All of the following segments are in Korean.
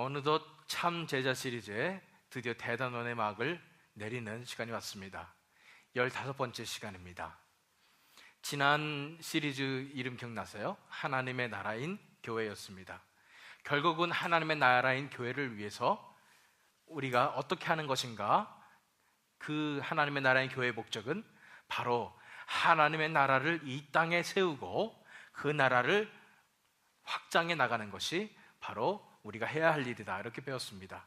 어느덧 참 제자 시리즈에 드디어 대단원의 막을 내리는 시간이 왔습니다. 15번째 시간입니다. 지난 시리즈 이름 기억나세요? 하나님의 나라인 교회였습니다. 결국은 하나님의 나라인 교회를 위해서 우리가 어떻게 하는 것인가? 그 하나님의 나라인 교회의 목적은 바로 하나님의 나라를 이 땅에 세우고 그 나라를 확장해 나가는 것이 바로 우리가 해야 할 일이다, 이렇게 배웠습니다.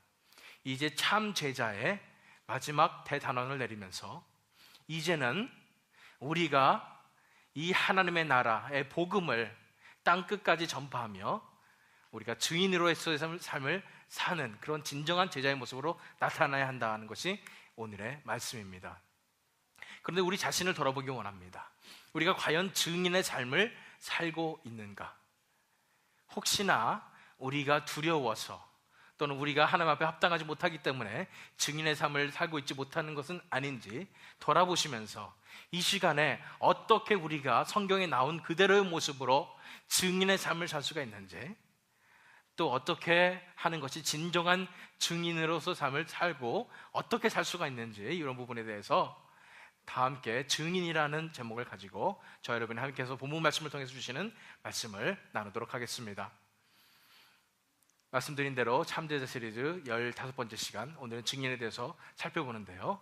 이제 참 제자의 마지막 대단원을 내리면서 이제는 우리가 이 하나님의 나라의 복음을 땅끝까지 전파하며 우리가 증인으로서의 삶을 사는 그런 진정한 제자의 모습으로 나타나야 한다는 것이 오늘의 말씀입니다. 그런데 우리 자신을 돌아보기 원합니다. 우리가 과연 증인의 삶을 살고 있는가? 혹시나 우리가 두려워서 또는 우리가 하나님 앞에 합당하지 못하기 때문에 증인의 삶을 살고 있지 못하는 것은 아닌지 돌아보시면서 이 시간에 어떻게 우리가 성경에 나온 그대로의 모습으로 증인의 삶을 살 수가 있는지, 또 어떻게 하는 것이 진정한 증인으로서 삶을 살고 어떻게 살 수가 있는지, 이런 부분에 대해서 다 함께 증인이라는 제목을 가지고 저 여러분이 함께해서 본문 말씀을 통해서 주시는 말씀을 나누도록 하겠습니다. 말씀드린 대로 참제자 시리즈 15번째 시간, 오늘은 증인에 대해서 살펴보는데요.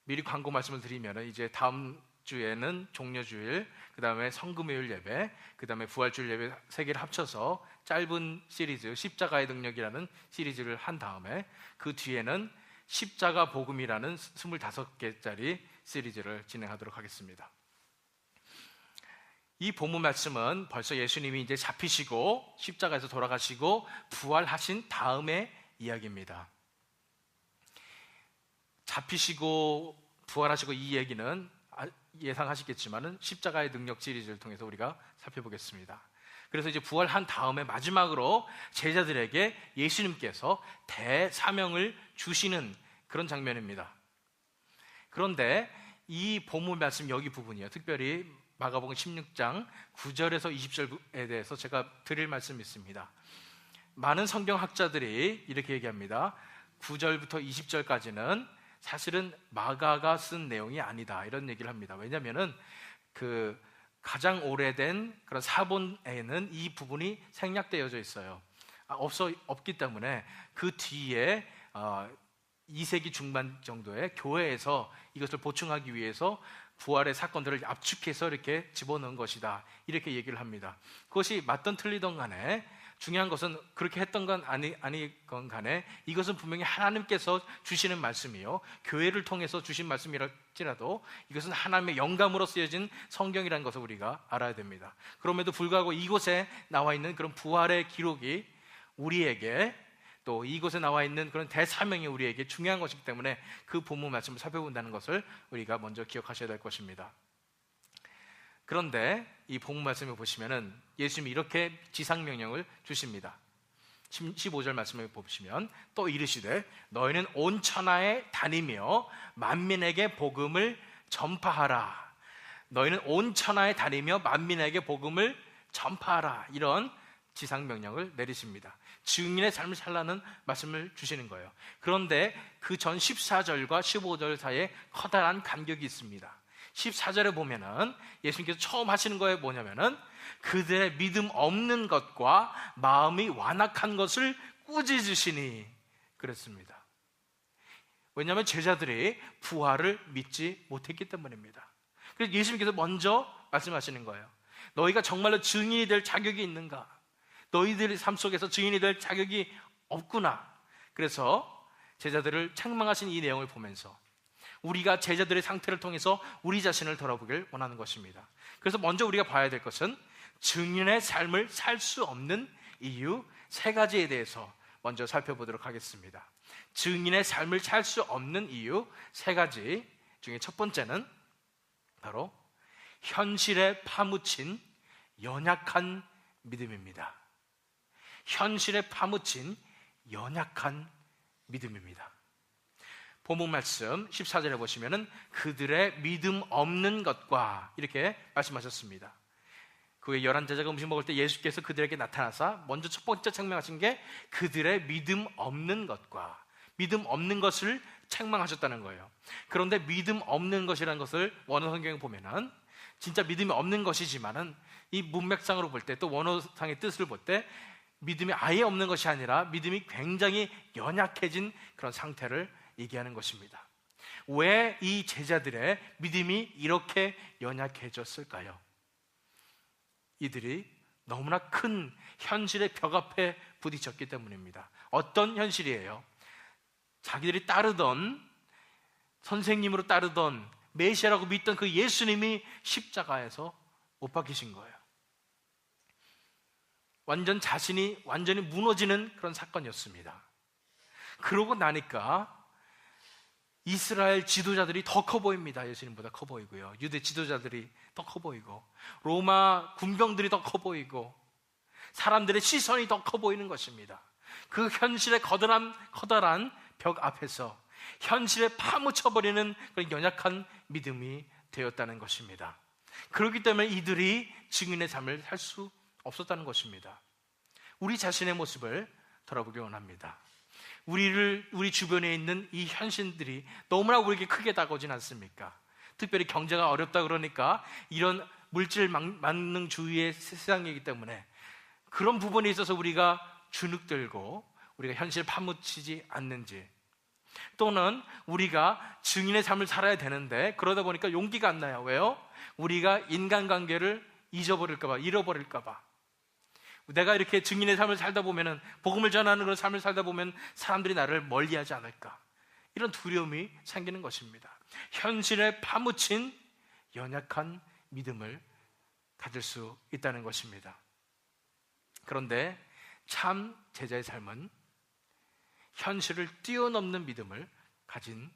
미리 광고 말씀을 드리면 이제 다음 주에는 종려주일, 그 다음에 성금요일 예배, 그 다음에 부활주일 예배 3개를 합쳐서 짧은 시리즈 십자가의 능력이라는 시리즈를 한 다음에 그 뒤에는 십자가 복음이라는 25개짜리 시리즈를 진행하도록 하겠습니다. 이 본문 말씀은 벌써 예수님이 이제 잡히시고 십자가에서 돌아가시고 부활하신 다음의 이야기입니다. 잡히시고 부활하시고 이 얘기는 예상하시겠지만은 십자가의 능력 시리즈를 통해서 우리가 살펴보겠습니다. 그래서 이제 부활한 다음에 마지막으로 제자들에게 예수님께서 대사명을 주시는 그런 장면입니다. 그런데 이 본문 말씀 여기 부분이요, 특별히 마가복음 16장 9절에서 20절에 대해서 제가 드릴 말씀이 있습니다. 많은 성경학자들이 이렇게 얘기합니다. 9절부터 20절까지는 사실은 마가가 쓴 내용이 아니다, 이런 얘기를 합니다. 왜냐하면은 그 가장 오래된 그런 사본에는 이 부분이 생략되어져 있어요. 없기 때문에 그 뒤에 2세기 중반 정도의 교회에서 이것을 보충하기 위해서 부활의 사건들을 압축해서 이렇게 집어넣은 것이다, 이렇게 얘기를 합니다. 그것이 맞든 틀리든 간에 중요한 것은 그렇게 했던 건 아니건 간에 이것은 분명히 하나님께서 주시는 말씀이요, 교회를 통해서 주신 말씀이랄지라도 이것은 하나님의 영감으로 쓰여진 성경이라는 것을 우리가 알아야 됩니다. 그럼에도 불구하고 이곳에 나와 있는 그런 부활의 기록이 우리에게, 또 이곳에 나와 있는 그런 대사명이 우리에게 중요한 것이기 때문에 그 본문 말씀을 살펴본다는 것을 우리가 먼저 기억하셔야 될 것입니다. 그런데 이 본문 말씀을 보시면은 예수님이 이렇게 지상명령을 주십니다. 15절 말씀을 보시면 또 이르시되 너희는 온 천하에 다니며 만민에게 복음을 전파하라. 너희는 온 천하에 다니며 만민에게 복음을 전파하라, 이런 지상명령을 내리십니다. 증인의 삶을 살라는 말씀을 주시는 거예요. 그런데 그 전 14절과 15절 사이에 커다란 간격이 있습니다. 14절에 보면은 예수님께서 처음 하시는 거에 뭐냐면은 그들의 믿음 없는 것과 마음이 완악한 것을 꾸짖으시니 그랬습니다. 왜냐하면 제자들이 부활을 믿지 못했기 때문입니다. 그래서 예수님께서 먼저 말씀하시는 거예요. 너희가 정말로 증인이 될 자격이 있는가? 너희들의 삶 속에서 증인이 될 자격이 없구나. 그래서 제자들을 책망하신 이 내용을 보면서 우리가 제자들의 상태를 통해서 우리 자신을 돌아보길 원하는 것입니다. 그래서 먼저 우리가 봐야 될 것은 증인의 삶을 살 수 없는 이유 3가지에 대해서 먼저 살펴보도록 하겠습니다. 증인의 삶을 살 수 없는 이유 3가지 중에 첫 번째는 바로 현실에 파묻힌 연약한 믿음입니다. 현실에 파묻힌 연약한 믿음입니다. 본문 말씀 14절에 보시면은 그들의 믿음 없는 것과 이렇게 말씀하셨습니다. 그 후에 11제자가 음식 먹을 때 예수께서 그들에게 나타나사 먼저 첫 번째 책망하신 게 그들의 믿음 없는 것과 믿음 없는 것을 책망하셨다는 거예요. 그런데 믿음 없는 것이라는 것을 원어 성경에 보면은 진짜 믿음이 없는 것이지만은 이 문맥상으로 볼 때 또 원어상의 뜻을 볼 때 믿음이 아예 없는 것이 아니라 믿음이 굉장히 연약해진 그런 상태를 얘기하는 것입니다. 왜 이 제자들의 믿음이 이렇게 연약해졌을까요? 이들이 너무나 큰 현실의 벽 앞에 부딪혔기 때문입니다. 어떤 현실이에요? 자기들이 따르던 선생님으로 따르던 메시아라고 믿던 그 예수님이 십자가에서 못 박히신 거예요. 자신이 완전히 무너지는 그런 사건이었습니다. 그러고 나니까 이스라엘 지도자들이 더 커 보입니다. 예수님보다 커 보이고요. 유대 지도자들이 더 커 보이고 로마 군병들이 더 커 보이고 사람들의 시선이 더 커 보이는 것입니다. 그 현실의 커다란 벽 앞에서 현실에 파묻혀버리는 그런 연약한 믿음이 되었다는 것입니다. 그렇기 때문에 이들이 증인의 삶을 살 수 없었다는 것입니다. 우리 자신의 모습을 돌아보기 원합니다. 우리 주변에 있는 이 현실들이 너무나 우리에게 크게 다가오진 않습니까? 특별히 경제가 어렵다 그러니까 이런 물질 만능주의의 세상이기 때문에 그런 부분에 있어서 우리가 주눅들고 우리가 현실에 파묻히지 않는지, 또는 우리가 증인의 삶을 살아야 되는데 그러다 보니까 용기가 안 나요. 왜요? 우리가 인간관계를 잃어버릴까 봐. 내가 이렇게 증인의 삶을 살다 보면은, 복음을 전하는 그런 삶을 살다 보면 사람들이 나를 멀리하지 않을까, 이런 두려움이 생기는 것입니다. 현실에 파묻힌 연약한 믿음을 가질 수 있다는 것입니다. 그런데 참 제자의 삶은 현실을 뛰어넘는 믿음을 가진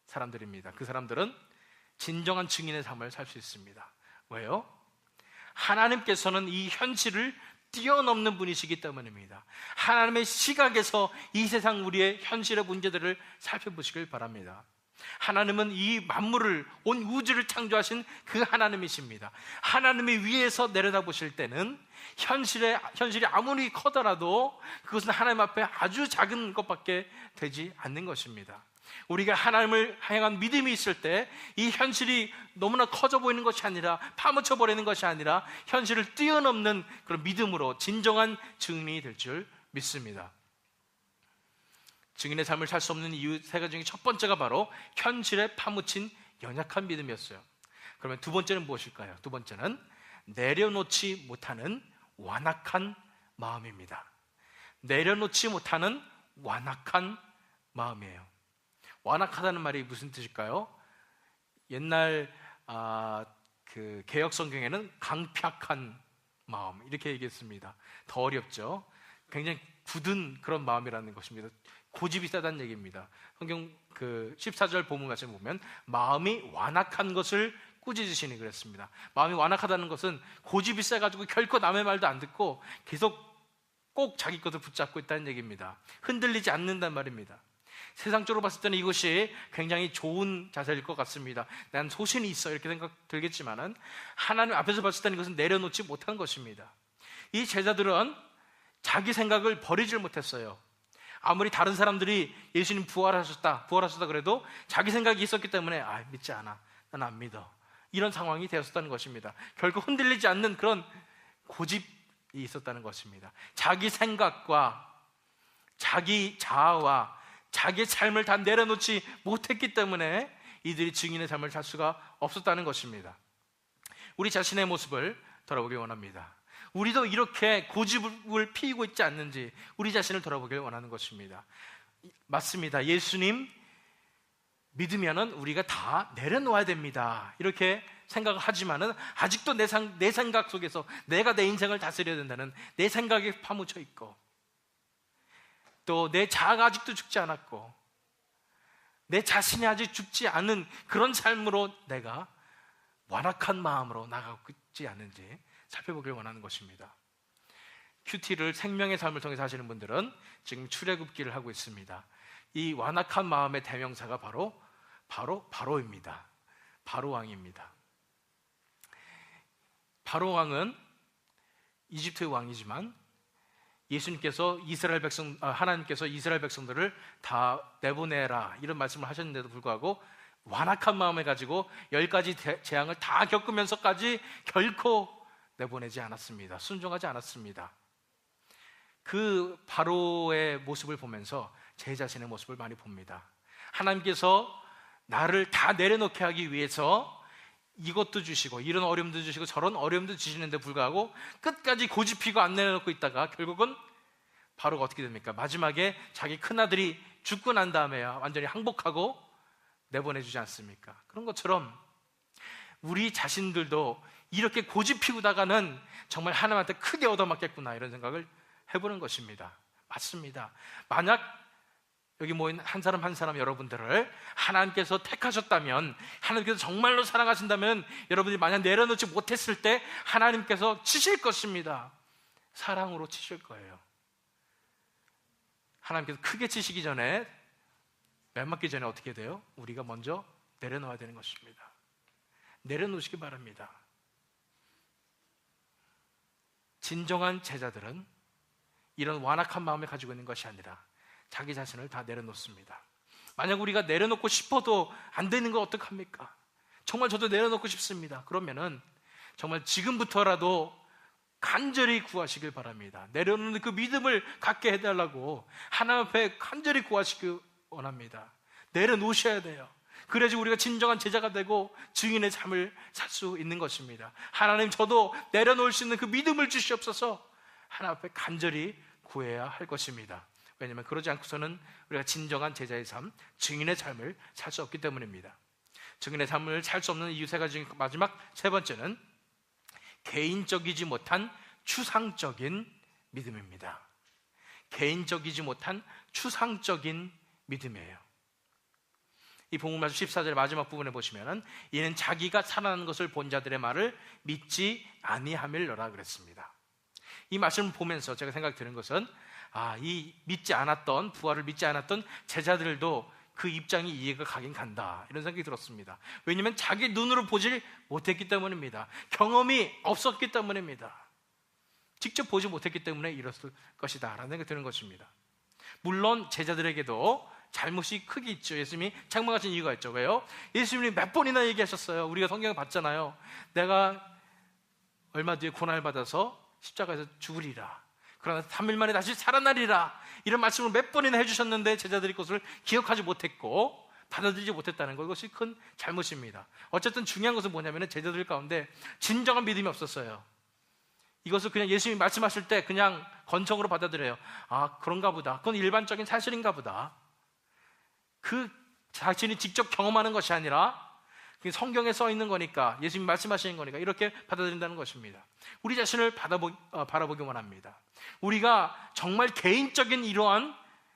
사람들입니다. 그 사람들은 진정한 증인의 삶을 살 수 있습니다. 왜요? 하나님께서는 이 현실을 뛰어넘는 분이시기 때문입니다. 하나님의 시각에서 이 세상 우리의 현실의 문제들을 살펴보시길 바랍니다. 하나님은 이 만물을, 온 우주를 창조하신 그 하나님이십니다. 하나님이 위에서 내려다보실 때는 현실이 아무리 커더라도 그것은 하나님 앞에 아주 작은 것밖에 되지 않는 것입니다. 우리가 하나님을 향한 믿음이 있을 때 이 현실이 너무나 커져 보이는 것이 아니라, 파묻혀 버리는 것이 아니라 현실을 뛰어넘는 그런 믿음으로 진정한 증인이 될 줄 믿습니다. 증인의 삶을 살 수 없는 이유 세 가지 중에 첫 번째가 바로 현실에 파묻힌 연약한 믿음이었어요. 그러면 두 번째는 무엇일까요? 두 번째는 내려놓지 못하는 완악한 마음입니다. 내려놓지 못하는 완악한 마음이에요. 완악하다는 말이 무슨 뜻일까요? 옛날 그 개역 성경에는 강팍한 마음, 이렇게 얘기했습니다. 더 어렵죠? 굉장히 굳은 그런 마음이라는 것입니다. 고집이 세다는 얘기입니다. 성경 그 14절 본문 말씀 보면 마음이 완악한 것을 꾸짖으시니 그랬습니다. 마음이 완악하다는 것은 고집이 세가지고 결코 남의 말도 안 듣고 계속 꼭 자기 것을 붙잡고 있다는 얘기입니다. 흔들리지 않는단 말입니다. 세상적으로 봤을 때는 이것이 굉장히 좋은 자세일 것 같습니다. 난 소신이 있어, 이렇게 생각 들겠지만은 하나님 앞에서 봤을 때는 이것은 내려놓지 못한 것입니다. 이 제자들은 자기 생각을 버리질 못했어요. 아무리 다른 사람들이 예수님 부활하셨다 그래도 자기 생각이 있었기 때문에 믿지 않아, 난 안 믿어, 이런 상황이 되었었다는 것입니다. 결국 흔들리지 않는 그런 고집이 있었다는 것입니다. 자기 생각과 자기 자아와 자기의 삶을 다 내려놓지 못했기 때문에 이들이 증인의 삶을 살 수가 없었다는 것입니다. 우리 자신의 모습을 돌아보기 원합니다. 우리도 이렇게 고집을 피우고 있지 않는지 우리 자신을 돌아보길 원하는 것입니다. 맞습니다. 예수님 믿으면은 우리가 다 내려놓아야 됩니다, 이렇게 생각을 하지만은 아직도 내 생각 속에서 내가 내 인생을 다스려야 된다는 내 생각에 파묻혀 있고, 또 내 자아가 아직도 죽지 않았고 내 자신이 아직 죽지 않은 그런 삶으로 내가 완악한 마음으로 나가고 있지 않은지 살펴보길 원하는 것입니다. 큐티를 생명의 삶을 통해서 하시는 분들은 지금 출애굽기를 하고 있습니다. 이 완악한 마음의 대명사가 바로입니다. 바로 왕입니다. 바로 왕은 이집트의 왕이지만 하나님께서 이스라엘 백성들을 다 내보내라 이런 말씀을 하셨는데도 불구하고 완악한 마음을 가지고 10가지 재앙을 다 겪으면서까지 결코 내보내지 않았습니다. 순종하지 않았습니다. 그 바로의 모습을 보면서 제 자신의 모습을 많이 봅니다. 하나님께서 나를 다 내려놓게 하기 위해서 이것도 주시고 이런 어려움도 주시고 저런 어려움도 주시는데 불구하고 끝까지 고집피고 안 내려놓고 있다가 결국은 바로가 어떻게 됩니까? 마지막에 자기 큰아들이 죽고 난 다음에 완전히 항복하고 내보내주지 않습니까? 그런 것처럼 우리 자신들도 이렇게 고집피우다가는 정말 하나님한테 크게 얻어맞겠구나 이런 생각을 해보는 것입니다. 맞습니다. 만약 여기 모인 한 사람 한 사람 여러분들을 하나님께서 택하셨다면, 하나님께서 정말로 사랑하신다면 여러분들이 만약 내려놓지 못했을 때 하나님께서 치실 것입니다. 사랑으로 치실 거예요. 하나님께서 크게 치시기 전에, 매 맞기 전에 어떻게 돼요? 우리가 먼저 내려놓아야 되는 것입니다. 내려놓으시기 바랍니다. 진정한 제자들은 이런 완악한 마음을 가지고 있는 것이 아니라 자기 자신을 다 내려놓습니다. 만약 우리가 내려놓고 싶어도 안 되는 거 어떡합니까? 정말 저도 내려놓고 싶습니다. 그러면은 정말 지금부터라도 간절히 구하시길 바랍니다. 내려놓는 그 믿음을 갖게 해달라고 하나님 앞에 간절히 구하시길 원합니다. 내려놓으셔야 돼요. 그래야지 우리가 진정한 제자가 되고 증인의 삶을 살 수 있는 것입니다. 하나님, 저도 내려놓을 수 있는 그 믿음을 주시옵소서 하나님 앞에 간절히 구해야 할 것입니다. 왜냐하면 그러지 않고서는 우리가 진정한 제자의 삶, 증인의 삶을 살 수 없기 때문입니다. 증인의 삶을 살 수 없는 이유 세 가지 중 마지막 세 번째는 개인적이지 못한 추상적인 믿음입니다. 개인적이지 못한 추상적인 믿음이에요. 이 본문 말씀 14절 마지막 부분에 보시면은 이는 자기가 살아난 것을 본 자들의 말을 믿지 아니함일러라 그랬습니다. 이 말씀을 보면서 제가 생각이 드는 것은 이 믿지 않았던, 부활을 믿지 않았던 제자들도 그 입장이 이해가 가긴 간다 이런 생각이 들었습니다. 왜냐하면 자기 눈으로 보질 못했기 때문입니다. 경험이 없었기 때문입니다. 직접 보지 못했기 때문에 이랬을 것이다 라는 생각이 드는 것입니다. 물론 제자들에게도 잘못이 크게 있죠. 예수님이 장막하신 이유가 있죠. 왜요? 예수님이 몇 번이나 얘기하셨어요. 우리가 성경을 봤잖아요. 내가 얼마 뒤에 고난을 받아서 십자가에서 죽으리라, 그러나 3일 만에 다시 살아나리라, 이런 말씀을 몇 번이나 해주셨는데 제자들이 그것을 기억하지 못했고 받아들이지 못했다는 것, 이것이 큰 잘못입니다. 어쨌든 중요한 것은 뭐냐면 제자들 가운데 진정한 믿음이 없었어요. 이것을 그냥 예수님이 말씀하실 때 그냥 건성으로 받아들여요. 그런가 보다, 그건 일반적인 사실인가 보다. 그 자신이 직접 경험하는 것이 아니라 성경에 써 있는 거니까, 예수님이 말씀하시는 거니까 이렇게 받아들인다는 것입니다. 우리 자신을 바라보기 원합니다. 우리가 정말 개인적인 이러한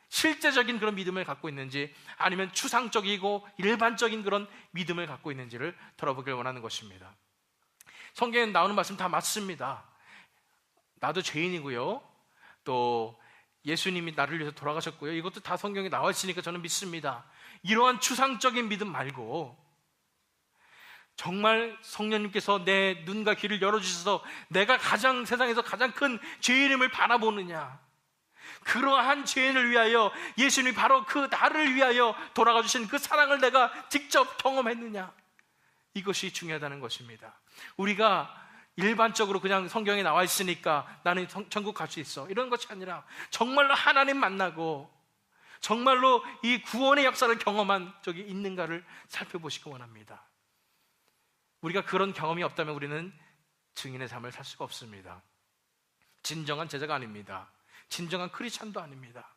실제적인 그런 믿음을 갖고 있는지, 아니면 추상적이고 일반적인 그런 믿음을 갖고 있는지를 돌아보길 원하는 것입니다. 성경에 나오는 말씀 다 맞습니다. 나도 죄인이고요, 또 예수님이 나를 위해서 돌아가셨고요, 이것도 다 성경에 나와 있으니까 저는 믿습니다. 이러한 추상적인 믿음 말고 정말 성령님께서 내 눈과 귀를 열어주셔서 내가 세상에서 가장 큰 죄인임을 바라보느냐, 그러한 죄인을 위하여 예수님이 바로 그 나를 위하여 돌아가 주신 그 사랑을 내가 직접 경험했느냐, 이것이 중요하다는 것입니다. 우리가 일반적으로 그냥 성경에 나와 있으니까 나는 천국 갈 수 있어, 이런 것이 아니라 정말로 하나님 만나고 정말로 이 구원의 역사를 경험한 적이 있는가를 살펴보시기 원합니다. 우리가 그런 경험이 없다면 우리는 증인의 삶을 살 수가 없습니다. 진정한 제자가 아닙니다. 진정한 크리스찬도 아닙니다.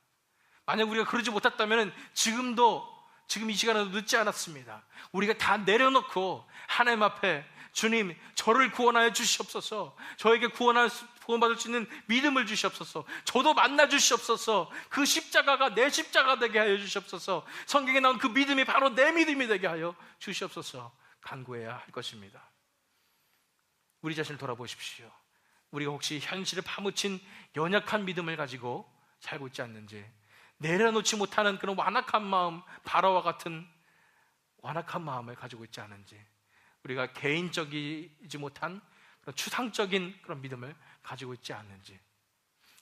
만약 우리가 그러지 못했다면 지금 이 시간에도 늦지 않았습니다. 우리가 다 내려놓고 하나님 앞에, 주님, 저를 구원하여 주시옵소서, 저에게 구원받을 수 있는 믿음을 주시옵소서, 저도 만나 주시옵소서, 그 십자가가 내 십자가 되게 하여 주시옵소서, 성경에 나온 그 믿음이 바로 내 믿음이 되게 하여 주시옵소서 간구해야 할 것입니다. 우리 자신을 돌아보십시오. 우리가 혹시 현실에 파묻힌 연약한 믿음을 가지고 살고 있지 않는지, 내려놓지 못하는 그런 완악한 마음, 바로와 같은 완악한 마음을 가지고 있지 않은지, 우리가 개인적이지 못한 그런 추상적인 그런 믿음을 가지고 있지 않는지,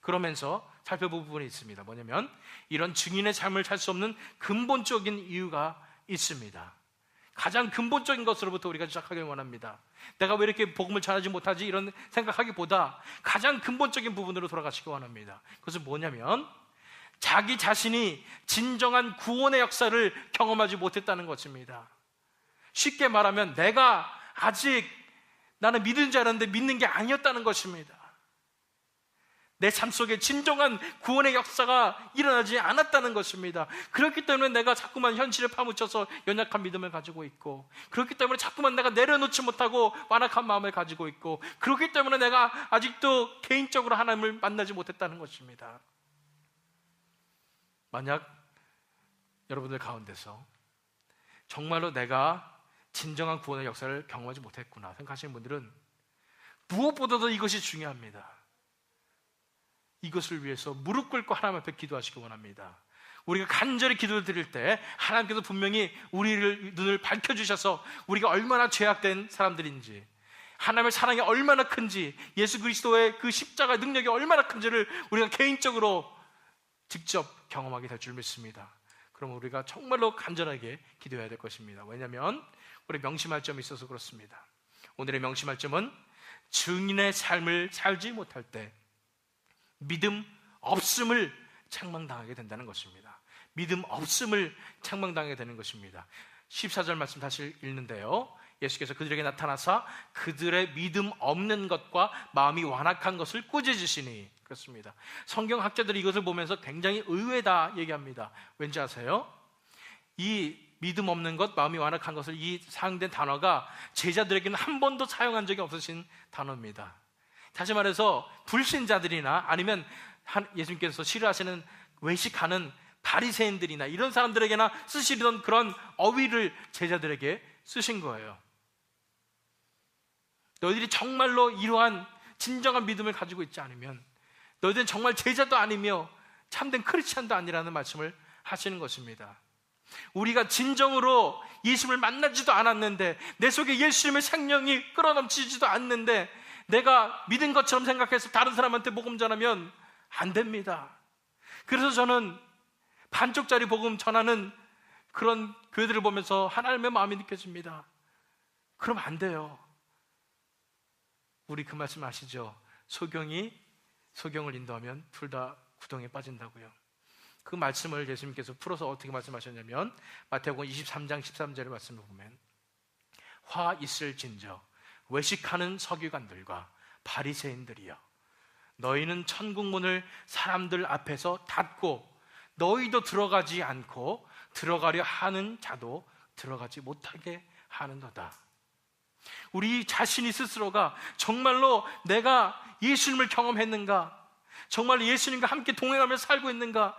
그러면서 살펴볼 부분이 있습니다. 뭐냐면 이런 증인의 삶을 살 수 없는 근본적인 이유가 있습니다. 가장 근본적인 것으로부터 우리가 시작하길 원합니다. 내가 왜 이렇게 복음을 전하지 못하지? 이런 생각하기보다 가장 근본적인 부분으로 돌아가시기 원합니다. 그것은 뭐냐면 자기 자신이 진정한 구원의 역사를 경험하지 못했다는 것입니다. 쉽게 말하면 내가 아직 나는 믿은 줄 알았는데 믿는 게 아니었다는 것입니다. 내 삶 속에 진정한 구원의 역사가 일어나지 않았다는 것입니다. 그렇기 때문에 내가 자꾸만 현실에 파묻혀서 연약한 믿음을 가지고 있고, 그렇기 때문에 자꾸만 내가 내려놓지 못하고 완악한 마음을 가지고 있고, 그렇기 때문에 내가 아직도 개인적으로 하나님을 만나지 못했다는 것입니다. 만약 여러분들 가운데서 정말로 내가 진정한 구원의 역사를 경험하지 못했구나 생각하시는 분들은 무엇보다도 이것이 중요합니다. 이것을 위해서 무릎 꿇고 하나님 앞에 기도하시기 원합니다. 우리가 간절히 기도를 드릴 때 하나님께서 분명히 우리를 눈을 밝혀주셔서 우리가 얼마나 죄악된 사람들인지, 하나님의 사랑이 얼마나 큰지, 예수 그리스도의 그 십자가의 능력이 얼마나 큰지를 우리가 개인적으로 직접 경험하게 될 줄 믿습니다. 그럼 우리가 정말로 간절하게 기도해야 될 것입니다. 왜냐하면 우리 명심할 점이 있어서 그렇습니다. 오늘의 명심할 점은 증인의 삶을 살지 못할 때 믿음 없음을 책망당하게 된다는 것입니다. 믿음 없음을 책망당하게 되는 것입니다. 14절 말씀 다시 읽는데요, 예수께서 그들에게 나타나사 그들의 믿음 없는 것과 마음이 완악한 것을 꾸짖으시니, 그렇습니다. 성경학자들이 이것을 보면서 굉장히 의외다 얘기합니다. 왠지 아세요? 이 믿음 없는 것, 마음이 완악한 것을, 이 사용된 단어가 제자들에게는 한 번도 사용한 적이 없으신 단어입니다. 다시 말해서 불신자들이나 아니면 예수님께서 싫어하시는 외식하는 바리새인들이나 이런 사람들에게나 쓰시던 그런 어휘를 제자들에게 쓰신 거예요. 너희들이 정말로 이러한 진정한 믿음을 가지고 있지 않으면 너희들은 정말 제자도 아니며 참된 크리스찬도 아니라는 말씀을 하시는 것입니다. 우리가 진정으로 예수님을 만나지도 않았는데, 내 속에 예수님의 생명이 끌어넘치지도 않는데 내가 믿은 것처럼 생각해서 다른 사람한테 복음 전하면 안 됩니다. 그래서 저는 반쪽짜리 복음 전하는 그런 교회들을 보면서 하나님의 마음이 느껴집니다. 그러면 안 돼요. 우리 그 말씀 아시죠? 소경이 소경을 인도하면 둘 다 구덩이에 빠진다고요. 그 말씀을 예수님께서 풀어서 어떻게 말씀하셨냐면 마태복음 23장 13절의 말씀을 보면 화 있을진저 외식하는 서기관들과 바리새인들이여, 너희는 천국 문을 사람들 앞에서 닫고 너희도 들어가지 않고 들어가려 하는 자도 들어가지 못하게 하는도다. 우리 자신이 스스로가 정말로 내가 예수님을 경험했는가, 정말 예수님과 함께 동행하며 살고 있는가,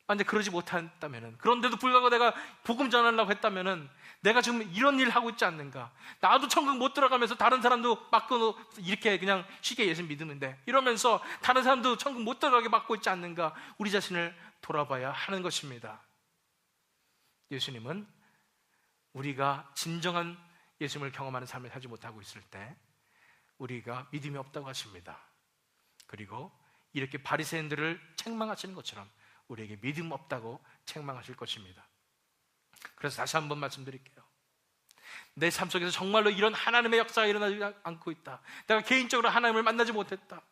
만약 그러지 못했다면, 그런데도 불구하고 내가 복음 전하려고 했다면 내가 지금 이런 일을 하고 있지 않는가, 나도 천국 못 들어가면서 다른 사람도 막고 이렇게 그냥 쉽게 예수님 믿으는데 이러면서 다른 사람도 천국 못 들어가게 막고 있지 않는가, 우리 자신을 돌아봐야 하는 것입니다. 예수님은 우리가 진정한 예수님을 경험하는 삶을 살지 못하고 있을 때 우리가 믿음이 없다고 하십니다. 그리고 이렇게 바리새인들을 책망하시는 것처럼 우리에게 믿음 없다고 책망하실 것입니다. 그래서 다시 한번 말씀드릴게요. 내 삶 속에서 정말로 이런 하나님의 역사가 일어나지 않고 있다, 내가 개인적으로 하나님을 만나지 못했다,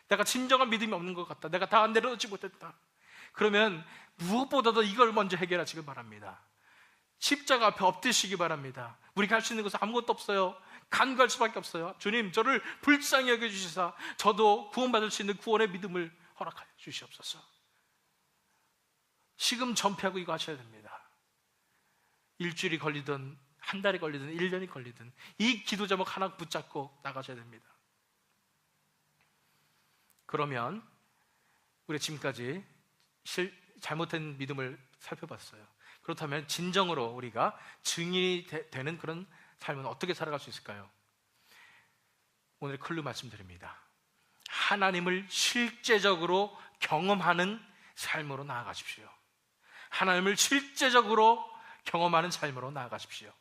내가 진정한 믿음이 없는 것 같다, 내가 다 내려놓지 못했다, 그러면 무엇보다도 이걸 먼저 해결하시길 바랍니다. 십자가 앞에 엎드시기 바랍니다. 우리가 할 수 있는 것은 아무것도 없어요. 간구할 수밖에 없어요. 주님, 저를 불쌍히 여겨주시사 저도 구원받을 수 있는 구원의 믿음을 허락하여 주시옵소서. 지금 전폐하고 이거 하셔야 됩니다. 일주일이 걸리든 한 달이 걸리든 1년이 걸리든 이 기도 제목 하나 붙잡고 나가셔야 됩니다. 그러면 우리 지금까지 잘못된 믿음을 살펴봤어요. 그렇다면 진정으로 우리가 증인이 되는 그런 삶은 어떻게 살아갈 수 있을까요? 오늘 클루 말씀드립니다. 하나님을 실제적으로 경험하는 삶으로 나아가십시오. 하나님을 실제적으로 경험하는 삶으로 나아가십시오.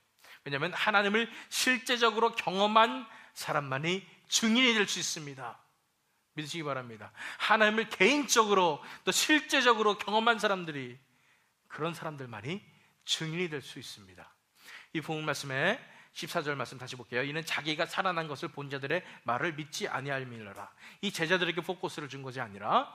왜냐하면 하나님을 실제적으로 경험한 사람만이 증인이 될 수 있습니다. 믿으시기 바랍니다. 하나님을 개인적으로 또 실제적으로 경험한 사람들이, 그런 사람들만이 증인이 될 수 있습니다. 이 본문 말씀에 14절 말씀 다시 볼게요. 이는 자기가 살아난 것을 본 자들의 말을 믿지 아니할미라. 이 제자들에게 포커스를 준 것이 아니라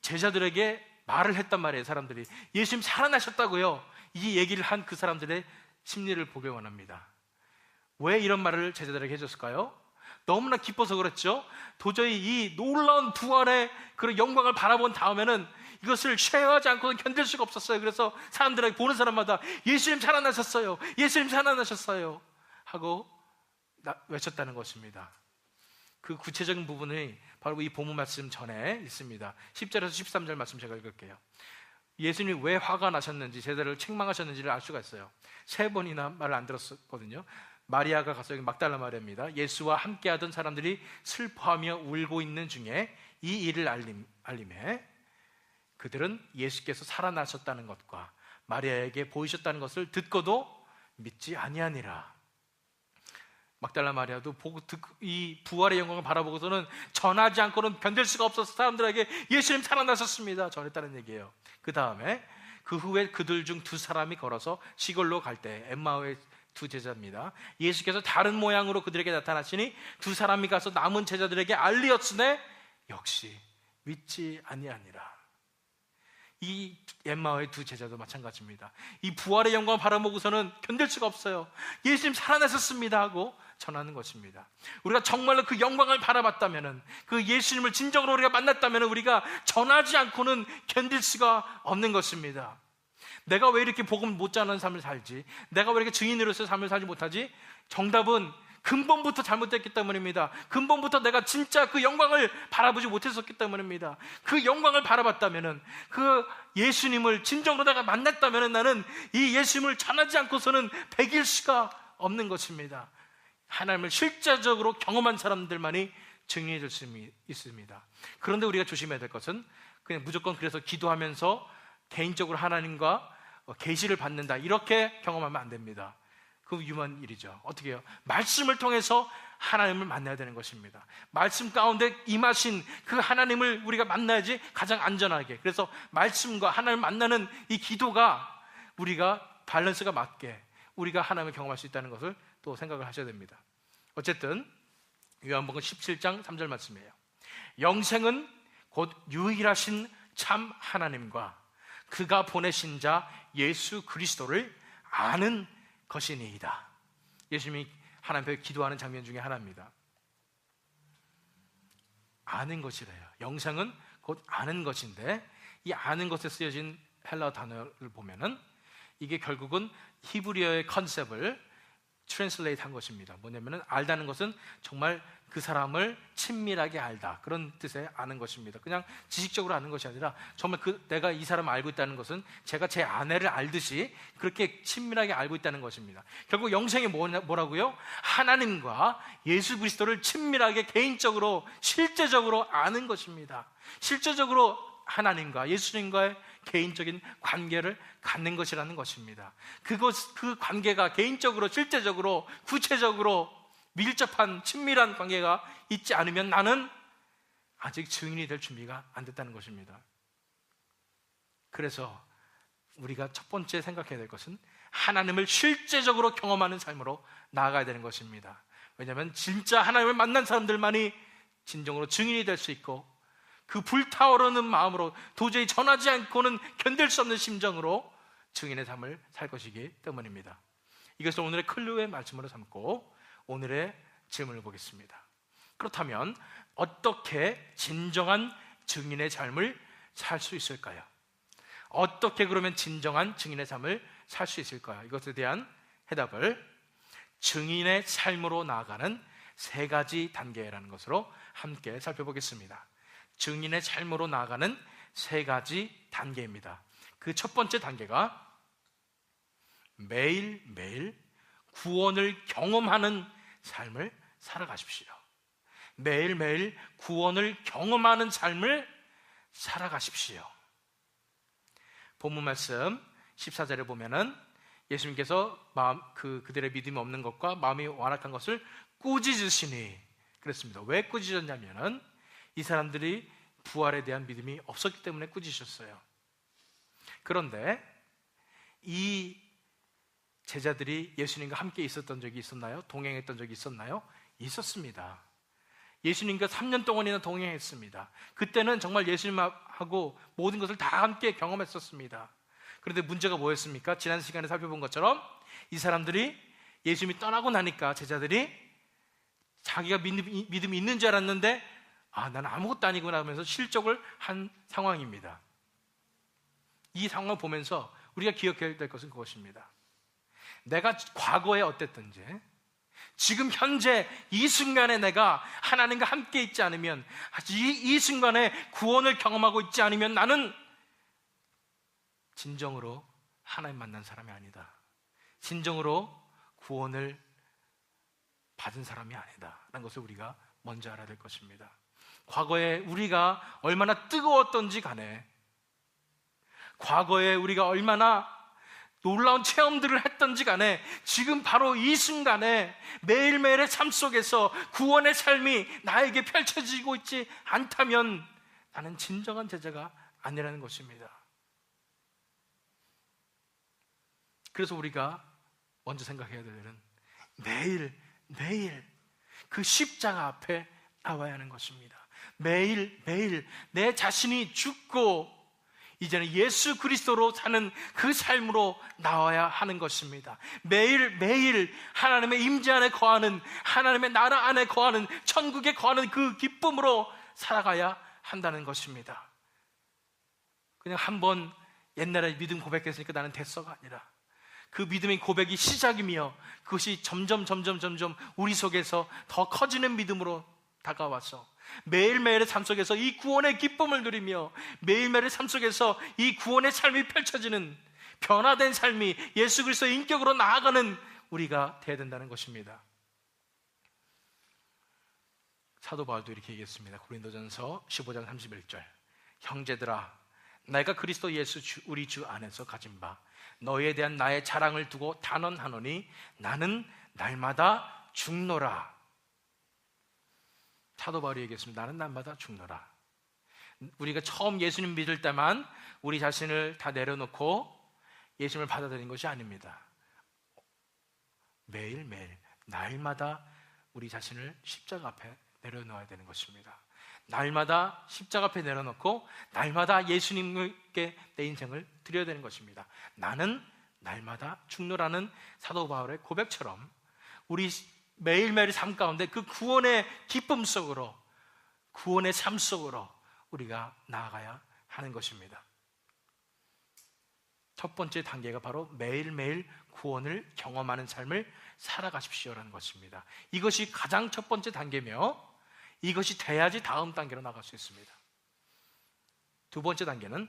제자들에게 말을 했단 말이에요. 사람들이 예수님 살아나셨다고요. 이 얘기를 한 그 사람들의 심리를 보길 원합니다. 왜 이런 말을 제자들에게 해줬을까요? 너무나 기뻐서 그랬죠. 도저히 이 놀라운 부활의 그런 영광을 바라본 다음에는 이것을 쉐어하지 않고는 견딜 수가 없었어요. 그래서 사람들에게, 보는 사람마다 예수님 살아나셨어요, 예수님 살아나셨어요 하고 외쳤다는 것입니다. 그 구체적인 부분이 바로 이 본문 말씀 전에 있습니다. 10절에서 13절 말씀 제가 읽을게요. 예수님이 왜 화가 나셨는지, 제자들을 책망하셨는지를 알 수가 있어요. 3번이나 말을 안 들었거든요. 마리아가 가서, 여기 막달라 마리아입니다. 예수와 함께하던 사람들이 슬퍼하며 울고 있는 중에 이 일을 알림해 그들은 예수께서 살아나셨다는 것과 마리아에게 보이셨다는 것을 듣고도 믿지 아니하니라. 막달라 마리아도 이 부활의 영광을 바라보고서는 전하지 않고는 견딜 수가 없어서 사람들에게 예수님 살아나셨습니다 전했다는 얘기예요. 그 다음에 그 후에 그들 중 2사람이 걸어서 시골로 갈 때, 엠마오의 2 제자입니다. 예수께서 다른 모양으로 그들에게 나타나시니 2사람이 가서 남은 제자들에게 알리었으되 역시 믿지 아니하니라. 이 엠마오의 2 제자도 마찬가지입니다. 이 부활의 영광을 바라보고서는 견딜 수가 없어요. 예수님 살아나셨습니다 하고 전하는 것입니다. 우리가 정말로 그 영광을 바라봤다면, 그 예수님을 진정으로 우리가 만났다면 우리가 전하지 않고는 견딜 수가 없는 것입니다. 내가 왜 이렇게 복음 못 전하는 삶을 살지? 내가 왜 이렇게 증인으로서의 삶을 살지 못하지? 정답은 근본부터 잘못됐기 때문입니다. 근본부터 내가 진짜 그 영광을 바라보지 못했었기 때문입니다. 그 영광을 바라봤다면, 그 예수님을 진정으로 내가 만났다면 나는 이 예수님을 전하지 않고서는 배길 수가 없는 것입니다. 하나님을 실제적으로 경험한 사람들만이 증인이 될 수 있습니다. 그런데 우리가 조심해야 될 것은 그냥 무조건 그래서 기도하면서 개인적으로 하나님과 계시를 받는다, 이렇게 경험하면 안 됩니다. 그 위험한 일이죠. 어떻게 해요? 말씀을 통해서 하나님을 만나야 되는 것입니다. 말씀 가운데 임하신 그 하나님을 우리가 만나야지 가장 안전하게. 그래서 말씀과 하나님을 만나는 이 기도가 우리가 밸런스가 맞게 우리가 하나님을 경험할 수 있다는 것을 또 생각을 하셔야 됩니다. 어쨌든 요한복음 17장 3절 말씀이에요. 영생은 곧 유일하신 참 하나님과 그가 보내신 자 예수 그리스도를 아는 것이니이다. 예수님이 하나님 앞에 기도하는 장면 중에 하나입니다. 아는 것이래요. 영생은 곧 아는 것인데, 이 아는 것에 쓰여진 헬라어 단어를 보면은 이게 결국은 히브리어의 컨셉을 트랜슬레이트 한 것입니다. 뭐냐면은 알다는 것은 정말 그 사람을 친밀하게 알다, 그런 뜻의 아는 것입니다. 그냥 지식적으로 아는 것이 아니라 정말 내가 이 사람을 알고 있다는 것은 제가 제 아내를 알듯이 그렇게 친밀하게 알고 있다는 것입니다. 결국 영생이 뭐라고요? 하나님과 예수 그리스도를 친밀하게 개인적으로 실제적으로 아는 것입니다. 실제적으로 하나님과 예수님과의 개인적인 관계를 갖는 것이라는 것입니다. 그 관계가 개인적으로, 실제적으로, 구체적으로 밀접한 친밀한 관계가 있지 않으면 나는 아직 증인이 될 준비가 안 됐다는 것입니다. 그래서 우리가 첫 번째 생각해야 될 것은 하나님을 실제적으로 경험하는 삶으로 나아가야 되는 것입니다. 왜냐하면 진짜 하나님을 만난 사람들만이 진정으로 증인이 될 수 있고, 그 불타오르는 마음으로 도저히 전하지 않고는 견딜 수 없는 심정으로 증인의 삶을 살 것이기 때문입니다. 이것을 오늘의 클루의 말씀으로 삼고 오늘의 질문을 보겠습니다. 그렇다면 어떻게 진정한 증인의 삶을 살 수 있을까요? 어떻게 그러면 진정한 증인의 삶을 살 수 있을까요? 이것에 대한 해답을 증인의 삶으로 나아가는 3가지 단계라는 것으로 함께 살펴보겠습니다. 증인의 삶으로 나아가는 3가지 단계입니다. 그 첫 번째 단계가 매일매일 구원을 경험하는 삶을 살아가십시오. 매일매일 구원을 경험하는 삶을 살아가십시오. 본문 말씀 14절에 보면은 예수님께서 그들의 믿음이 없는 것과 마음이 완악한 것을 꾸짖으시니 그랬습니다. 왜 꾸짖었냐면은 이 사람들이 부활에 대한 믿음이 없었기 때문에 꾸짖으셨어요. 그런데 이 제자들이 예수님과 함께 있었던 적이 있었나요? 동행했던 적이 있었나요? 있었습니다. 예수님과 3년 동안이나 동행했습니다. 그때는 정말 예수님하고 모든 것을 다 함께 경험했었습니다. 그런데 문제가 뭐였습니까? 지난 시간에 살펴본 것처럼 이 사람들이 예수님이 떠나고 나니까 제자들이 자기가 믿음이 있는 줄 알았는데 나는 아무것도 아니구나 하면서 실족을 한 상황입니다. 이 상황을 보면서 우리가 기억해야 될 것은 그것입니다. 내가 과거에 어땠든지 지금 현재 이 순간에 내가 하나님과 함께 있지 않으면, 이 순간에 구원을 경험하고 있지 않으면 나는 진정으로 하나님 만난 사람이 아니다. 진정으로 구원을 받은 사람이 아니다 라는 것을 우리가 먼저 알아야 될 것입니다. 과거에 우리가 얼마나 뜨거웠던지 간에, 과거에 우리가 얼마나 놀라운 체험들을 했던지 간에 지금 바로 이 순간에 매일매일의 삶 속에서 구원의 삶이 나에게 펼쳐지고 있지 않다면 나는 진정한 제자가 아니라는 것입니다. 그래서 우리가 먼저 생각해야 될 일은 매일 그 십자가 앞에 나와야 하는 것입니다. 매일 내 자신이 죽고 이제는 예수 그리스도로 사는 그 삶으로 나와야 하는 것입니다. 매일 하나님의 임재 안에 거하는, 하나님의 나라 안에 거하는, 천국에 거하는 그 기쁨으로 살아가야 한다는 것입니다. 그냥 한번 옛날에 믿음 고백했으니까 나는 됐어가 아니라 그 믿음의 고백이 시작이며 그것이 점점 우리 속에서 더 커지는 믿음으로 다가와서 매일매일의 삶 속에서 이 구원의 기쁨을 누리며 매일매일의 삶 속에서 이 구원의 삶이 펼쳐지는 변화된 삶이 예수 그리스도의 인격으로 나아가는 우리가 되어야 된다는 것입니다. 사도 바울도 이렇게 얘기했습니다. 고린도전서 15장 31절, 형제들아 내가 그리스도 예수 우리 주 안에서 가진 바 너희에 대한 나의 자랑을 두고 단언하노니 나는 날마다 죽노라. 사도 바울이 얘기했습니다. 나는 날마다 죽노라. 우리가 처음 예수님 믿을 때만 우리 자신을 다 내려놓고 예수님을 받아들인 것이 아닙니다. 매일매일 날마다 우리 자신을 십자가 앞에 내려놓아야 되는 것입니다. 날마다 십자가 앞에 내려놓고 날마다 예수님께 내 인생을 드려야 되는 것입니다. 나는 날마다 죽노라는 사도 바울의 고백처럼 우리 매일매일 삶 가운데 그 구원의 기쁨 속으로, 구원의 삶 속으로 우리가 나아가야 하는 것입니다. 첫 번째 단계가 바로 매일매일 구원을 경험하는 삶을 살아가십시오라는 것입니다. 이것이 가장 첫 번째 단계며 이것이 돼야지 다음 단계로 나갈 수 있습니다. 두 번째 단계는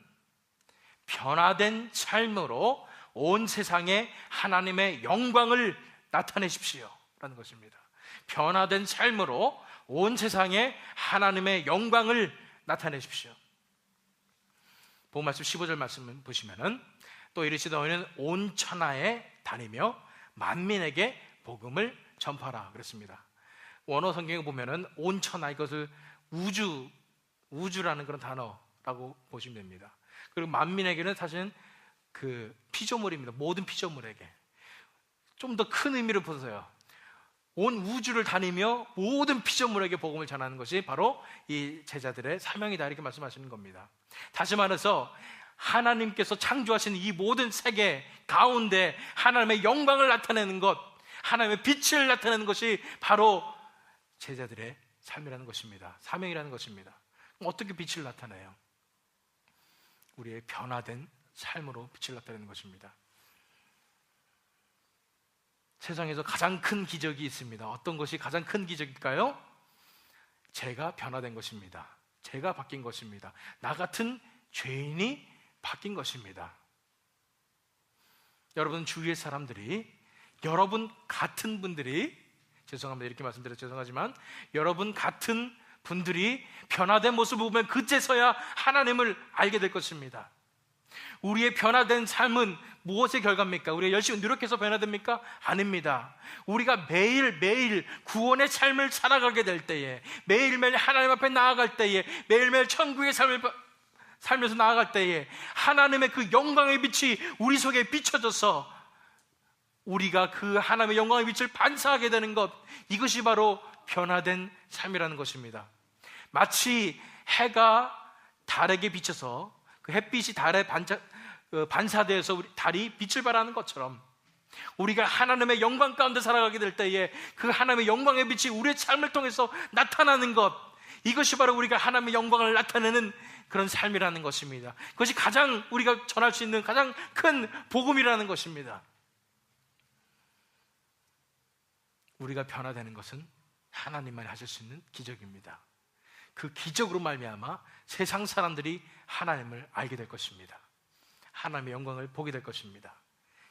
변화된 삶으로 온 세상에 하나님의 영광을 나타내십시오 라는 것입니다. 변화된 삶으로 온 세상에 하나님의 영광을 나타내십시오. 본 말씀 15절 말씀 보시면은 또 이르시되 너희는 온 천하에 다니며 만민에게 복음을 전파하라 그랬습니다. 원어 성경에 보면은 온 천하, 이것을 우주라는 그런 단어라고 보시면 됩니다. 그리고 만민에게는 사실은 그 피조물입니다. 모든 피조물에게. 좀 더 큰 의미를 보세요. 온 우주를 다니며 모든 피조물에게 복음을 전하는 것이 바로 이 제자들의 사명이다 이렇게 말씀하시는 겁니다. 다시 말해서 하나님께서 창조하신 이 모든 세계 가운데 하나님의 영광을 나타내는 것, 하나님의 빛을 나타내는 것이 바로 제자들의 삶이라는 것입니다. 사명이라는 것입니다. 그럼 어떻게 빛을 나타내요? 우리의 변화된 삶으로 빛을 나타내는 것입니다. 세상에서 가장 큰 기적이 있습니다. 어떤 것이 가장 큰 기적일까요? 제가 변화된 것입니다. 제가 바뀐 것입니다. 나 같은 죄인이 바뀐 것입니다. 여러분 주위의 사람들이, 여러분 같은 분들이, 죄송합니다 이렇게 말씀드려서 죄송하지만 여러분 같은 분들이 변화된 모습을 보면 그제서야 하나님을 알게 될 것입니다. 우리의 변화된 삶은 무엇의 결과입니까? 우리가 열심히 노력해서 변화됩니까? 아닙니다. 우리가 매일매일 구원의 삶을 살아가게 될 때에, 매일매일 하나님 앞에 나아갈 때에, 매일매일 천국의 삶을 살면서 나아갈 때에 하나님의 그 영광의 빛이 우리 속에 비춰져서 우리가 그 하나님의 영광의 빛을 반사하게 되는 것, 이것이 바로 변화된 삶이라는 것입니다. 마치 해가 달에게 비쳐서 그 햇빛이 달에 반사되어서 우리 달이 빛을 발하는 것처럼 우리가 하나님의 영광 가운데 살아가게 될 때에 그 하나님의 영광의 빛이 우리의 삶을 통해서 나타나는 것, 이것이 바로 우리가 하나님의 영광을 나타내는 그런 삶이라는 것입니다. 그것이 가장 우리가 전할 수 있는 가장 큰 복음이라는 것입니다. 우리가 변화되는 것은 하나님만이 하실 수 있는 기적입니다. 그 기적으로 말미암아 세상 사람들이 하나님을 알게 될 것입니다. 하나님의 영광을 보게 될 것입니다.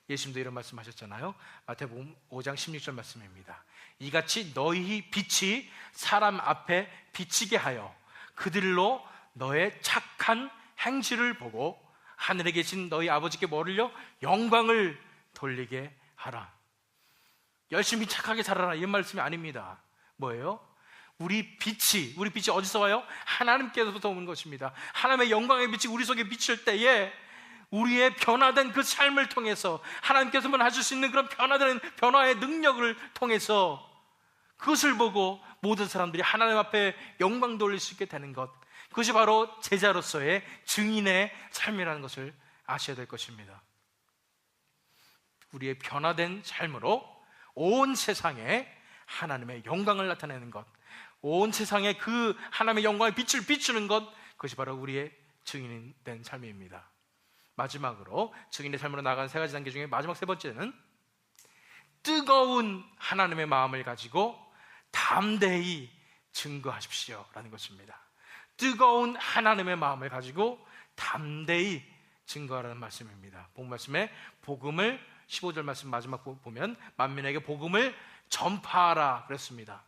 예수님도 이런 말씀하셨잖아요. 마태복음 5장 16절 말씀입니다. 이같이 너희 빛이 사람 앞에 비치게 하여 그들로 너의 착한 행실을 보고 하늘에 계신 너희 아버지께 뭐를요? 영광을 돌리게 하라. 열심히 착하게 살아라, 이 말씀이 아닙니다. 뭐예요? 우리 빛이 어디서 와요? 하나님께서부터 오는 것입니다. 하나님의 영광의 빛이 우리 속에 비칠 때에 우리의 변화된 그 삶을 통해서 하나님께서만 하실 수 있는 그런 변화의 능력을 통해서 그것을 보고 모든 사람들이 하나님 앞에 영광 돌릴 수 있게 되는 것, 그것이 바로 제자로서의 증인의 삶이라는 것을 아셔야 될 것입니다. 우리의 변화된 삶으로 온 세상에 하나님의 영광을 나타내는 것, 온 세상에 그 하나님의 영광의 빛을 비추는 것, 그것이 바로 우리의 증인이 된 삶입니다. 마지막으로 증인의 삶으로 나아가는 세 가지 단계 중에 마지막 세 번째는 뜨거운 하나님의 마음을 가지고 담대히 증거하십시오 라는 것입니다. 뜨거운 하나님의 마음을 가지고 담대히 증거하라는 말씀입니다. 본 말씀에 복음을 15절 말씀 마지막 보면 만민에게 복음을 전파하라 그랬습니다.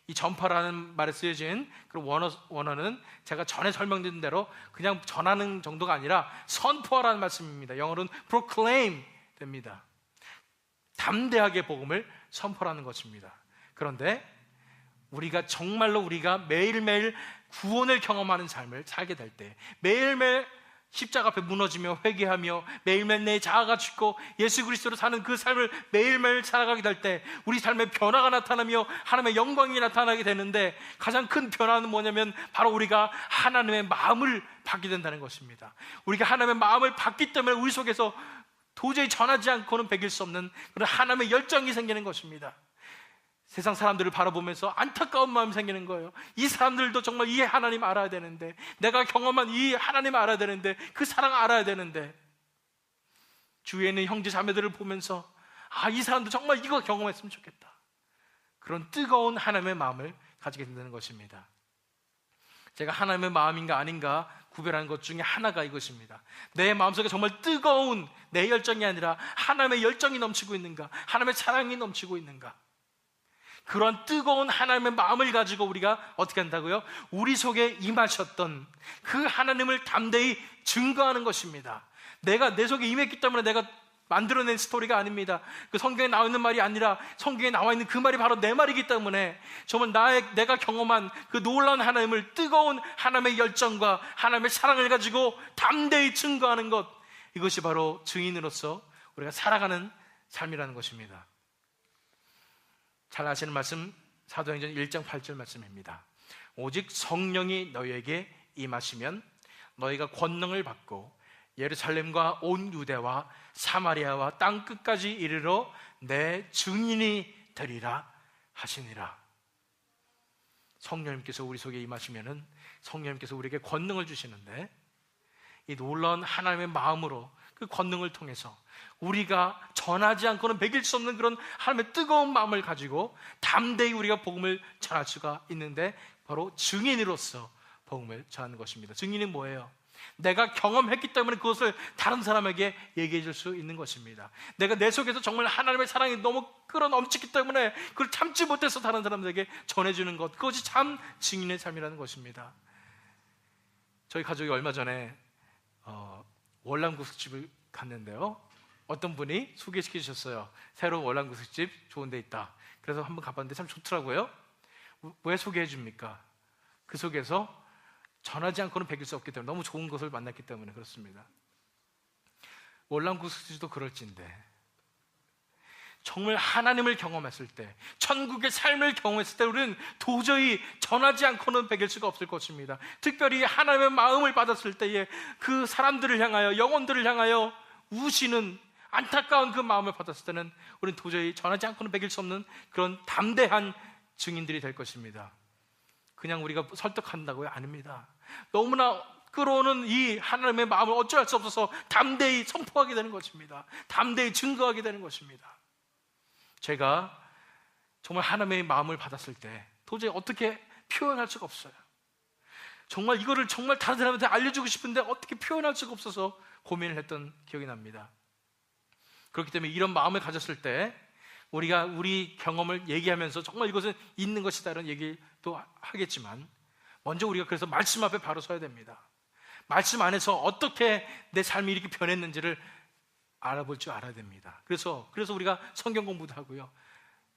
이 전파라는 말에 쓰여진 그 원어는 제가 전에 설명드린 대로 그냥 전하는 정도가 아니라 선포하라는 말씀입니다. 영어로는 proclaim 됩니다. 담대하게 복음을 선포하는 것입니다. 그런데 정말로 우리가 매일매일 구원을 경험하는 삶을 살게 될 때, 매일매일 십자가 앞에 무너지며 회개하며 매일매일 내 자아가 죽고 예수 그리스도로 사는 그 삶을 매일매일 살아가게 될 때 우리 삶에 변화가 나타나며 하나님의 영광이 나타나게 되는데, 가장 큰 변화는 뭐냐면 바로 우리가 하나님의 마음을 받게 된다는 것입니다. 우리가 하나님의 마음을 받기 때문에 우리 속에서 도저히 전하지 않고는 배길 수 없는 그런 하나님의 열정이 생기는 것입니다. 세상 사람들을 바라보면서 안타까운 마음이 생기는 거예요. 이 사람들도 정말 이 하나님 알아야 되는데, 내가 경험한 이 하나님 알아야 되는데, 그 사랑 알아야 되는데, 주위에 있는 형제 자매들을 보면서 이 사람도 정말 이거 경험했으면 좋겠다, 그런 뜨거운 하나님의 마음을 가지게 된다는 것입니다. 제가 하나님의 마음인가 아닌가 구별하는 것 중에 하나가 이것입니다. 내 마음속에 정말 뜨거운 내 열정이 아니라 하나님의 열정이 넘치고 있는가, 하나님의 사랑이 넘치고 있는가, 그런 뜨거운 하나님의 마음을 가지고 우리가 어떻게 한다고요? 우리 속에 임하셨던 그 하나님을 담대히 증거하는 것입니다. 내가 내 속에 임했기 때문에 내가 만들어낸 스토리가 아닙니다. 그 성경에 나와 있는 말이 아니라 성경에 나와 있는 그 말이 바로 내 말이기 때문에 정말 내가 경험한 그 놀라운 하나님을, 뜨거운 하나님의 열정과 하나님의 사랑을 가지고 담대히 증거하는 것, 이것이 바로 증인으로서 우리가 살아가는 삶이라는 것입니다. 잘 아시는 말씀, 사도행전 1장 8절 말씀입니다. 오직 성령이 너희에게 임하시면 너희가 권능을 받고 예루살렘과 온 유대와 사마리아와 땅 끝까지 이르러 내 증인이 되리라 하시니라. 성령님께서 우리 속에 임하시면은 성령님께서 우리에게 권능을 주시는데, 이 놀라운 하나님의 마음으로 그 권능을 통해서 우리가 전하지 않고는 배길 수 없는 그런 하나님의 뜨거운 마음을 가지고 담대히 우리가 복음을 전할 수가 있는데, 바로 증인으로서 복음을 전하는 것입니다. 증인은 뭐예요? 내가 경험했기 때문에 그것을 다른 사람에게 얘기해 줄 수 있는 것입니다. 내가 내 속에서 정말 하나님의 사랑이 너무 끌어넘치기 때문에 그걸 참지 못해서 다른 사람들에게 전해주는 것, 그것이 참 증인의 삶이라는 것입니다. 저희 가족이 얼마 전에 월남국수집을 갔는데요, 어떤 분이 소개시켜 주셨어요. 새로운 월남국수집 좋은 데 있다. 그래서 한번 가봤는데 참 좋더라고요. 왜 소개해 줍니까? 그 속에서 전하지 않고는 배길 수 없기 때문에, 너무 좋은 것을 만났기 때문에 그렇습니다. 월남국수집도 그럴진데 정말 하나님을 경험했을 때, 천국의 삶을 경험했을 때 우리는 도저히 전하지 않고는 배길 수가 없을 것입니다. 특별히 하나님의 마음을 받았을 때에 그 사람들을 향하여, 영혼들을 향하여 우시는 안타까운 그 마음을 받았을 때는 우리는 도저히 전하지 않고는 배길 수 없는 그런 담대한 증인들이 될 것입니다. 그냥 우리가 설득한다고요? 아닙니다. 너무나 끌어오는 이 하나님의 마음을 어찌할 수 없어서 담대히 선포하게 되는 것입니다. 담대히 증거하게 되는 것입니다. 제가 정말 하나님의 마음을 받았을 때 도저히 어떻게 표현할 수가 없어요. 정말 이거를 정말 다른 사람한테 알려주고 싶은데 어떻게 표현할 수가 없어서 고민을 했던 기억이 납니다. 그렇기 때문에 이런 마음을 가졌을 때 우리가 우리 경험을 얘기하면서 정말 이것은 있는 것이다 이런 얘기도 하겠지만, 먼저 우리가 그래서 말씀 앞에 바로 서야 됩니다. 말씀 안에서 어떻게 내 삶이 이렇게 변했는지를 알아볼 줄 알아야 됩니다. 그래서 우리가 성경 공부도 하고요,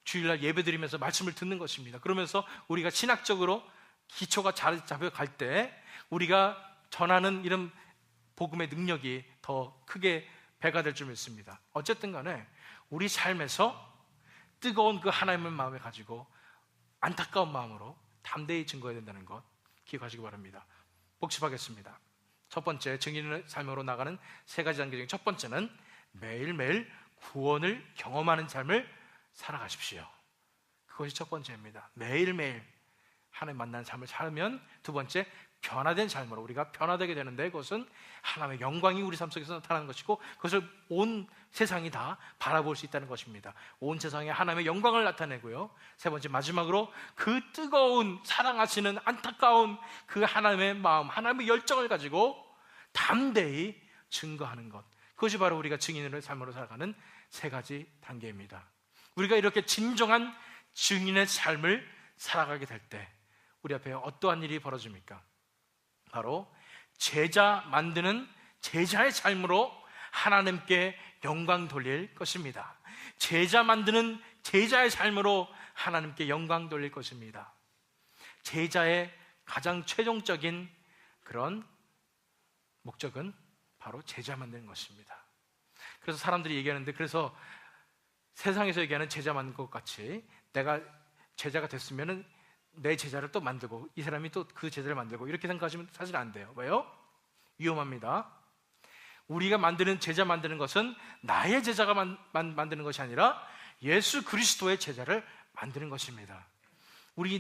주일날 예배 드리면서 말씀을 듣는 것입니다. 그러면서 우리가 신학적으로 기초가 잘 잡혀갈 때 우리가 전하는 이런 복음의 능력이 더 크게 배가 될 줄 믿습니다. 어쨌든 간에 우리 삶에서 뜨거운 그 하나님의 마음을 가지고 안타까운 마음으로 담대히 증거해야 된다는 것 기억하시기 바랍니다. 복습하겠습니다. 첫 번째, 증인의 삶으로 나가는 세 가지 단계 중에 첫 번째는 매일매일 구원을 경험하는 삶을 살아가십시오. 그것이 첫 번째입니다. 매일매일 하나님 만나는 삶을 살면, 두 번째, 변화된 삶으로 우리가 변화되게 되는데, 그것은 하나님의 영광이 우리 삶 속에서 나타나는 것이고 그것을 온 세상이 다 바라볼 수 있다는 것입니다. 온 세상에 하나님의 영광을 나타내고요, 세 번째, 마지막으로 그 뜨거운 사랑하시는 안타까운 그 하나님의 마음, 하나님의 열정을 가지고 담대히 증거하는 것, 그것이 바로 우리가 증인의 삶으로 살아가는 세 가지 단계입니다. 우리가 이렇게 진정한 증인의 삶을 살아가게 될 때 우리 앞에 어떠한 일이 벌어집니까? 바로 제자 만드는 제자의 삶으로 하나님께 영광 돌릴 것입니다. 제자 만드는 제자의 삶으로 하나님께 영광 돌릴 것입니다. 제자의 가장 최종적인 그런 목적은 바로 제자 만드는 것입니다. 그래서 사람들이 얘기하는데, 그래서 세상에서 얘기하는 제자 만든 것 같이 내가 제자가 됐으면은 내 제자를 또 만들고 이 사람이 또 그 제자를 만들고 이렇게 생각하시면 사실 안 돼요. 왜요? 위험합니다. 우리가 만드는 제자 만드는 것은 나의 제자가 만드는 것이 아니라 예수 그리스도의 제자를 만드는 것입니다.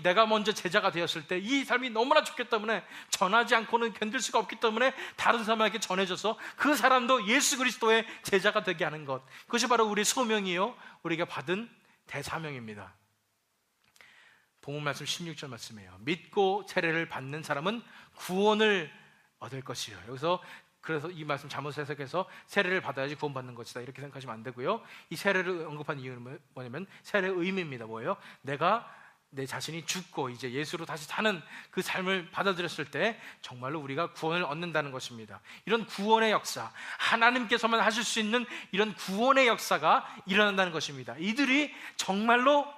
내가 먼저 제자가 되었을 때 이 삶이 너무나 좋기 때문에 전하지 않고는 견딜 수가 없기 때문에 다른 사람에게 전해줘서 그 사람도 예수 그리스도의 제자가 되게 하는 것, 그것이 바로 우리의 소명이요, 우리가 받은 대사명입니다. 본문 말씀 16절 말씀이에요. 믿고 세례를 받는 사람은 구원을 얻을 것이요. 그래서 이 말씀 잘못 해석해서 세례를 받아야지 구원받는 것이다 이렇게 생각하시면 안 되고요, 이 세례를 언급한 이유는 뭐냐면 세례의 의미입니다. 뭐예요? 내가 내 자신이 죽고 이제 예수로 다시 사는 그 삶을 받아들였을 때 정말로 우리가 구원을 얻는다는 것입니다. 이런 구원의 역사, 하나님께서만 하실 수 있는 이런 구원의 역사가 일어난다는 것입니다. 이들이 정말로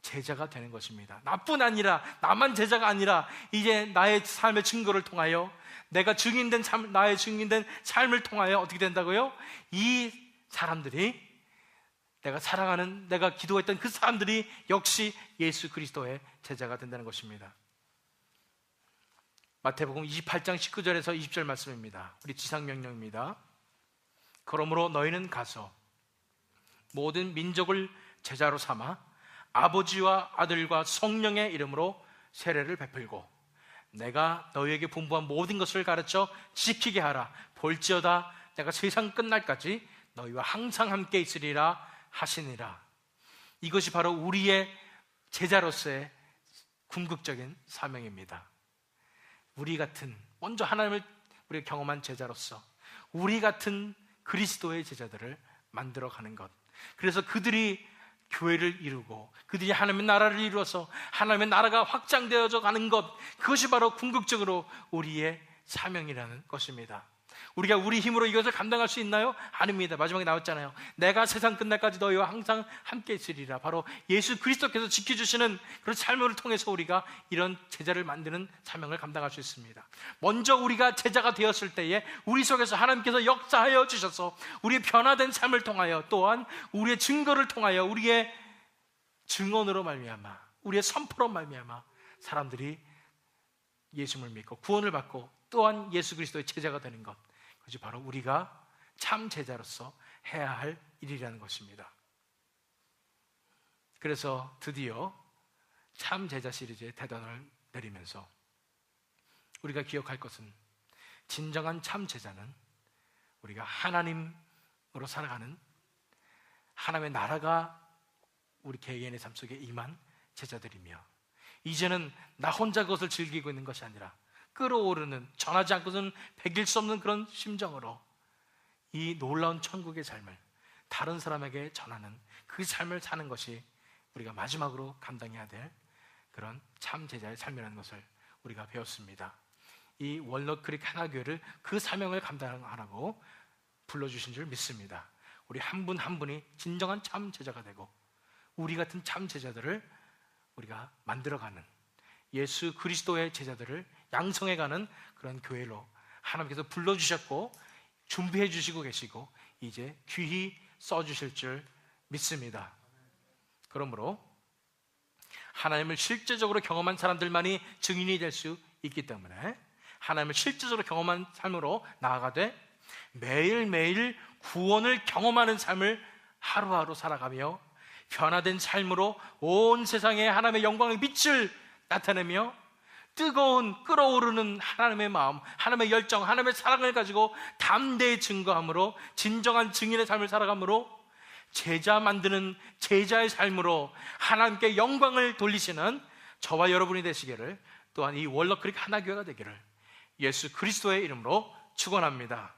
제자가 되는 것입니다. 나뿐 아니라, 나만 제자가 아니라 이제 나의 삶의 증거를 통하여, 내가 증인된 삶, 나의 증인된 삶을 통하여 어떻게 된다고요? 이 사람들이, 내가 사랑하는, 내가 기도했던 그 사람들이 역시 예수 그리스도의 제자가 된다는 것입니다. 마태복음 28장 19절에서 20절 말씀입니다. 우리 지상명령입니다. 그러므로 너희는 가서 모든 민족을 제자로 삼아 아버지와 아들과 성령의 이름으로 세례를 베풀고 내가 너희에게 분부한 모든 것을 가르쳐 지키게 하라. 볼지어다 내가 세상 끝날까지 너희와 항상 함께 있으리라 하시니라. 이것이 바로 우리의 제자로서의 궁극적인 사명입니다. 우리 같은, 먼저 하나님을 우리가 경험한 제자로서 우리 같은 그리스도의 제자들을 만들어가는 것, 그래서 그들이 교회를 이루고 그들이 하나님의 나라를 이루어서 하나님의 나라가 확장되어져 가는 것, 그것이 바로 궁극적으로 우리의 사명이라는 것입니다. 우리가 우리 힘으로 이것을 감당할 수 있나요? 아닙니다. 마지막에 나왔잖아요. 내가 세상 끝날까지 너희와 항상 함께 있으리라. 바로 예수 그리스도께서 지켜주시는 그런 삶을 통해서 우리가 이런 제자를 만드는 사명을 감당할 수 있습니다. 먼저 우리가 제자가 되었을 때에 우리 속에서 하나님께서 역사하여 주셔서 우리의 변화된 삶을 통하여, 또한 우리의 증거를 통하여, 우리의 증언으로 말미암아, 우리의 선포로 말미암아 사람들이 예수를 믿고 구원을 받고 또한 예수 그리스도의 제자가 되는 것, 그것이 바로 우리가 참 제자로서 해야 할 일이라는 것입니다. 그래서 드디어 참 제자 시리즈의 대단을 내리면서 우리가 기억할 것은, 진정한 참 제자는 우리가 하나님으로 살아가는, 하나님의 나라가 우리 개개인의 삶 속에 임한 제자들이며, 이제는 나 혼자 그것을 즐기고 있는 것이 아니라 끌어오르는, 전하지 않고서는 배길 수 없는 그런 심정으로 이 놀라운 천국의 삶을 다른 사람에게 전하는 그 삶을 사는 것이 우리가 마지막으로 감당해야 될 그런 참 제자의 삶이라는 것을 우리가 배웠습니다. 이 월넛크릭 하나교회를 그 사명을 감당하라고 불러주신 줄 믿습니다. 우리 한 분 한 분이 진정한 참 제자가 되고 우리 같은 참 제자들을 우리가 만들어가는, 예수 그리스도의 제자들을 양성해가는 그런 교회로 하나님께서 불러주셨고 준비해 주시고 계시고 이제 귀히 써주실 줄 믿습니다. 그러므로 하나님을 실제적으로 경험한 사람들만이 증인이 될 수 있기 때문에 하나님을 실제적으로 경험한 삶으로 나아가되 매일매일 구원을 경험하는 삶을 하루하루 살아가며 변화된 삶으로 온 세상에 하나님의 영광의 빛을 나타내며 뜨거운 끌어오르는 하나님의 마음, 하나님의 열정, 하나님의 사랑을 가지고 담대히 증거함으로 진정한 증인의 삶을 살아감으로 제자 만드는 제자의 삶으로 하나님께 영광을 돌리시는 저와 여러분이 되시기를, 또한 이 월넛크릭 하나교회가 되기를 예수 그리스도의 이름으로 축원합니다.